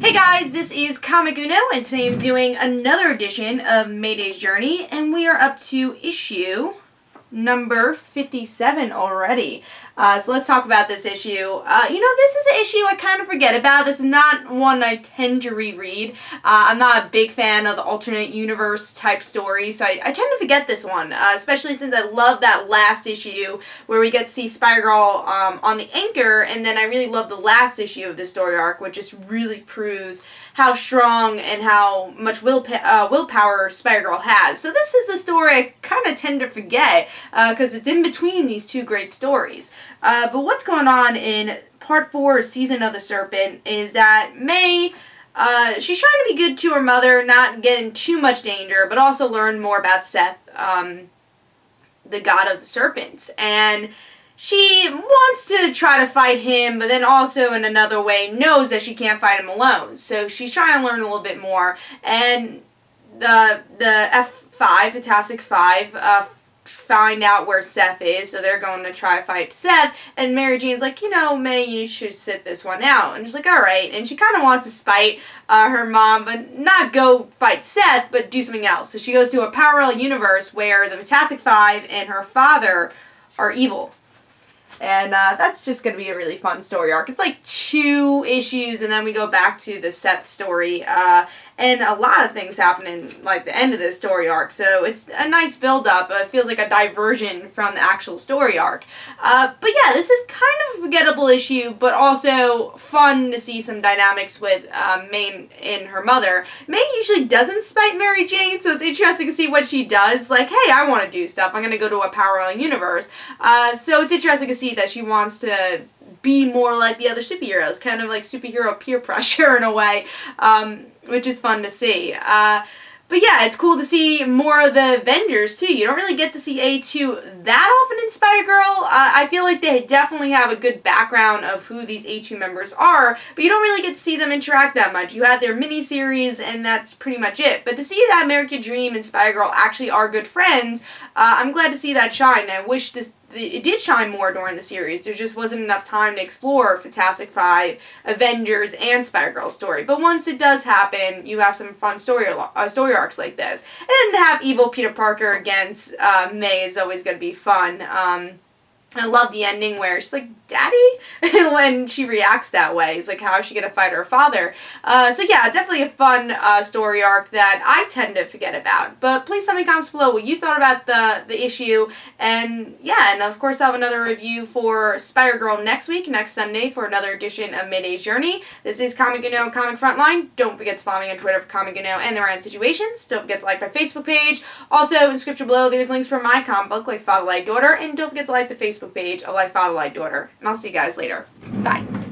Hey guys, this is Comic Uno, and today I'm doing another edition of Mayday's Journey, and we are up to issue number 57 already. So let's talk about this issue. This is an issue I kind of forget about. This is not one I tend to reread. I'm not a big fan of the alternate universe type stories, so I tend to forget this one, especially since I love that last issue where we get to see Spider-Girl on the anchor, and then I really love the last issue of this story arc, which just really proves how strong and how much willpower Spider-Girl has. So this is the story I kind of tend to forget because it's in between these two great stories. But what's going on in Part 4 of Season of the Serpent is that May, she's trying to be good to her mother, not get in too much danger, but also learn more about Seth, the god of the serpents. And she wants to try to fight him, but then also in another way knows that she can't fight him alone. So she's trying to learn a little bit more. And the F5, Fantastic Five, find out where Seth is, so they're going to try to fight Seth, and Mary Jane's like, May, you should sit this one out, and she's like, alright, and she kind of wants to spite her mom, but not go fight Seth, but do something else. So she goes to a parallel universe where the Fantastic Five and her father are evil. And that's just going to be a really fun story arc. It's like 2 issues, and then we go back to the Seth story, and a lot of things happen in, like, the end of this story arc, so it's a nice build-up. It feels like a diversion from the actual story arc. But yeah, this is kind of a forgettable issue, but also fun to see some dynamics with May and her mother. May usually doesn't spite Mary Jane, so it's interesting to see what she does. Like, hey, I want to do stuff. I'm going to go to a parallel universe. So it's interesting to see that she wants to be more like the other superheroes, kind of like superhero peer pressure in a way, which is fun to see. But yeah, it's cool to see more of the Avengers too. You don't really get to see A2 that often in Spider-Girl. I feel like they definitely have a good background of who these A2 members are, but you don't really get to see them interact that much. You have their miniseries, and that's pretty much it. But to see that American Dream and Spider-Girl actually are good friends, I'm glad to see that shine. I wish it did shine more during the series. There just wasn't enough time to explore Fantastic Five, Avengers, and Spider-Girl's story. But once it does happen, you have some fun story arcs like this. And to have evil Peter Parker against May is always going to be fun. I love the ending where she's like, Daddy? when she reacts that way. It's like, how is she going to fight her father? So yeah, definitely a fun story arc that I tend to forget about. But please tell me in the comments below what you thought about the issue. And yeah, and of course I'll have another review for Spider-Girl next week, next Sunday, for another edition of Mayday's Journey. This is Comic Uno, Comic Frontline. Don't forget to follow me on Twitter for Comic Uno and the Random Situations. Don't forget to like my Facebook page. Also, in the description below, there's links for my comic book, Like Father, Like Daughter. And don't forget to like the Facebook page of Like Father, Like Daughter. And I'll see you guys later. Bye.